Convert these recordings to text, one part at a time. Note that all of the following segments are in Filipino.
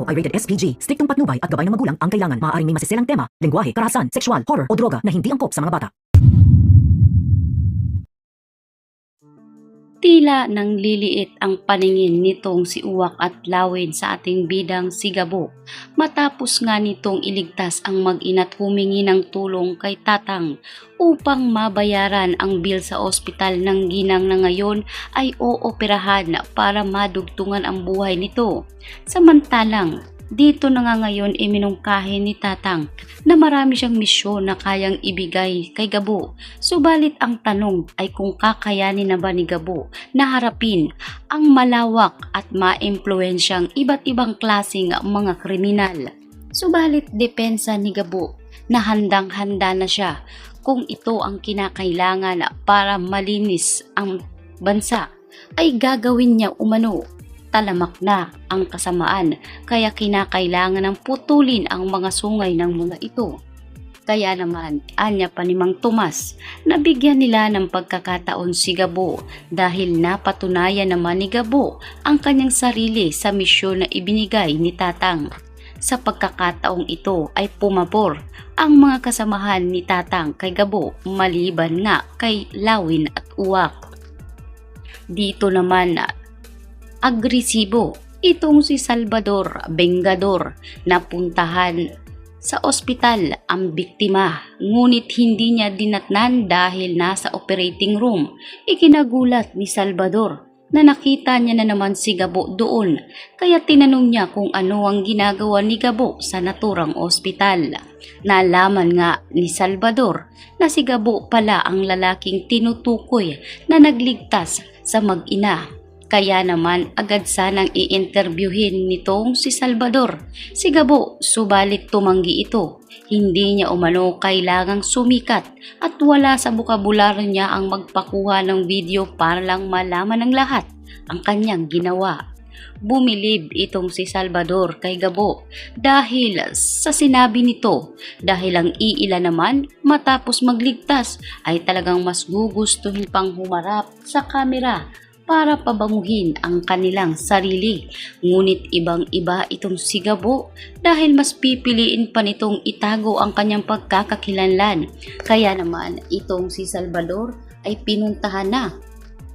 ay rated SPG. Striktong patnubay at gabay ng magulang ang kailangan. Maaaring may masiselang tema, lengguwahe, karahasan, sexual, horror o droga na hindi angkop sa mga bata. Tila nang liliit ang paningin nitong si Uwak at Lawin sa ating bidang si Gabo matapos nga nitong iligtas ang mag-ina't humingi ng tulong kay Tatang upang mabayaran ang bill sa ospital ng ginang na ngayon ay ooperahan para madugtungan ang buhay nito. Samantalang dito na nga ngayon iminungkahi ni Tatang na marami siyang misyon na kayang ibigay kay Gabo. Subalit ang tanong ay kung kakayanin na ba ni Gabo na harapin ang malawak at maimpluwensyang iba't ibang klaseng mga kriminal. Subalit depensa ni Gabo na handang-handa na siya kung ito ang kinakailangan para malinis ang bansa ay gagawin niya umano. Talamak na ang kasamaan kaya kinakailangan ng putulin ang mga sungay ng mga ito. Kaya naman, anya pa ni Mang Tomas, nabigyan nila ng pagkakataon si Gabo dahil napatunayan naman ni Gabo ang kanyang sarili sa misyon na ibinigay ni Tatang. Sa pagkakataong ito ay pumabor ang mga kasamahan ni Tatang kay Gabo maliban nga kay Lawin at Uwak. Dito naman agresibo itong si Salvador Bengador na puntahan sa ospital ang biktima ngunit hindi niya dinatnan dahil nasa operating room. Ikinagulat ni Salvador na nakita niya na naman si Gabo doon kaya tinanong niya kung ano ang ginagawa ni Gabo sa naturang ospital. Nalaman nga ni Salvador na si Gabo pala ang lalaking tinutukoy na nagligtas sa mag-ina. Kaya naman agad sanang i-interviewin nitong si Salvador si Gabo, subalit tumanggi ito. Hindi niya umano kailangang sumikat at wala sa bukabularyo niya ang magpakuha ng video para lang malaman ng lahat ang kanyang ginawa. Bumilib itong si Salvador kay Gabo dahil sa sinabi nito dahil ang iila naman matapos magligtas ay talagang mas gugustuhin pang humarap sa kamera para pabanguhin ang kanilang sarili. Ngunit ibang-iba itong si Gabo dahil mas pipiliin pa nitong itago ang kanyang pagkakakilanlan. Kaya naman itong si Salvador ay pinuntahan na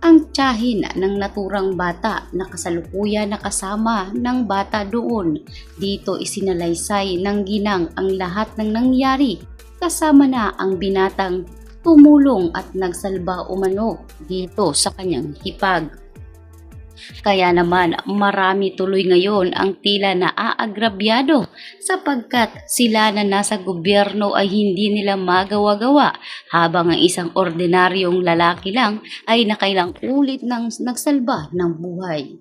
ang tiyahin ng naturang bata na kasalukuyan na kasama ng bata doon. Dito isinalaysay ng ginang ang lahat ng nangyari kasama na ang binatang tumulong at nagsalba umano dito sa kanyang hipag. Kaya naman marami tuloy ngayon ang tila naaagrabyado sapagkat sila na nasa gobyerno ay hindi nila magawa-gawa habang ang isang ordinaryong lalaki lang ay nakailang ulit ng nagsalba ng buhay.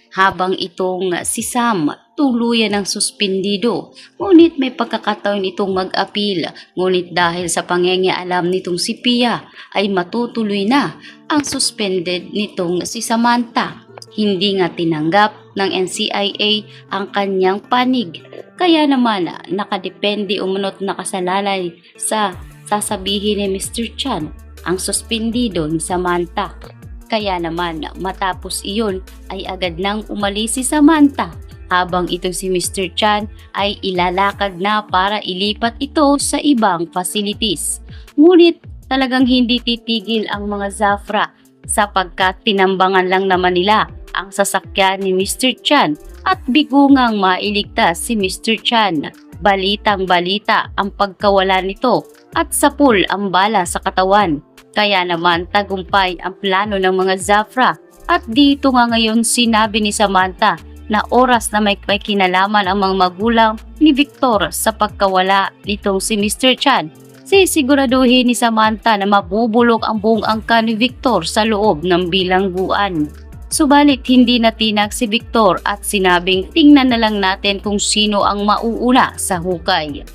Habang itong si Sam tuluyan ng suspindido, ngunit may pagkakataon itong mag-apil, ngunit dahil sa pangengialam nitong si Pia ay matutuloy na ang suspended nitong si Samantha. Hindi nga tinanggap ng NCIA ang kanyang panig, kaya naman nakadepende umunot nakasalalay sa sasabihin ni Mr. Chan ang suspendido ni Samantha. Kaya naman matapos iyon ay agad nang umalis si Samantha habang itong si Mr. Chan ay ilalakad na para ilipat ito sa ibang facilities. Ngunit talagang hindi titigil ang mga Zafra sapagkat tinambangan lang naman nila ang sasakyan ni Mr. Chan at bigungang mailigtas si Mr. Chan. Balitang-balita ang pagkawala nito at sapul ang bala sa katawan. Kaya naman tagumpay ang plano ng mga Zafra at dito nga ngayon sinabi ni Samantha na oras na may kinalaman ang mga magulang ni Victor sa pagkawala nitong si Mr. Chan. Sisiguraduhin ni Samantha na mabubulok ang buong angkan ni Victor sa loob ng bilangguan. Subalit hindi natinag si Victor at sinabing tingnan na lang natin kung sino ang mauuna sa hukay.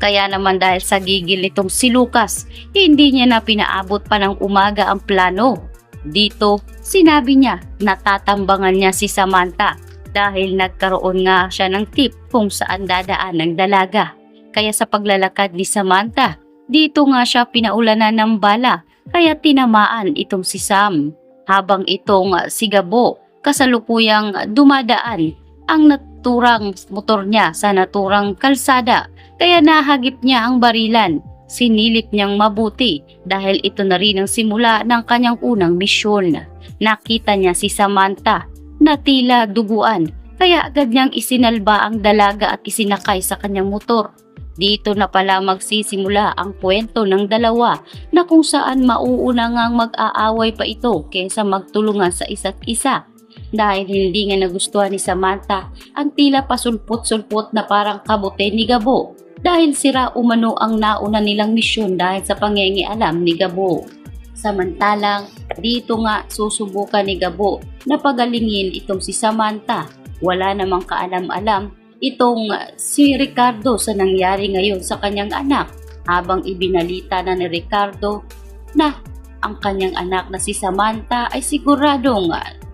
Kaya naman dahil sa gigil nitong si Lucas, hindi niya na pinaabot pa ng umaga ang plano. Dito, sinabi niya na tatambangan niya si Samantha dahil nagkaroon nga siya ng tip kung saan dadaan ng dalaga. Kaya sa paglalakad ni Samantha, dito nga siya pinaulanan ng bala kaya tinamaan itong si Sam. Habang itong si Gabo kasalukuyang dumadaan ang naturang motor niya sa naturang kalsada kaya nahagip niya ang barilan. Sinilip niyang mabuti dahil ito na rin ang simula ng kanyang unang misyon. Nakita niya si Samantha na tila duguan kaya agad niyang isinalba ang dalaga at isinakay sa kanyang motor. Dito na pala magsisimula ang kwento ng dalawa na kung saan mauuna ngang mag-aaway pa ito kaysa magtulungan sa isa't isa. Dahil hindi nga nagustuhan ni Samantha ang tila pasulpot-sulpot na parang kabute ni Gabo dahil sira umano ang nauna nilang misyon dahil sa pangingialam ni Gabo. Samantalang dito nga susubukan ni Gabo na pagalingin itong si Samantha. Wala namang kaalam-alam itong si Ricardo sa nangyari ngayon sa kanyang anak habang ibinalita na ni Ricardo na ang kanyang anak na si Samantha ay siguradong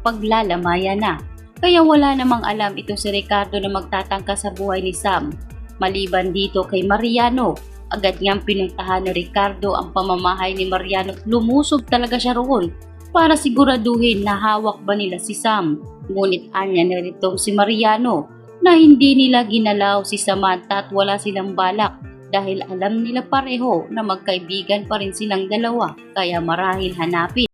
paglalamayan na. Kaya wala namang alam itong si Ricardo na magtatangka sa buhay ni Sam. Maliban dito kay Mariano, agad niyang pinuntahan ni Ricardo ang pamamahay ni Mariano at lumusog talaga siya roon para siguraduhin na hawak ba nila si Sam. Ngunit anya na ritong si Mariano na hindi nila ginalaw si Samantha at wala silang balak dahil alam nila pareho na magkaibigan pa rin silang dalawa kaya marahil hanapin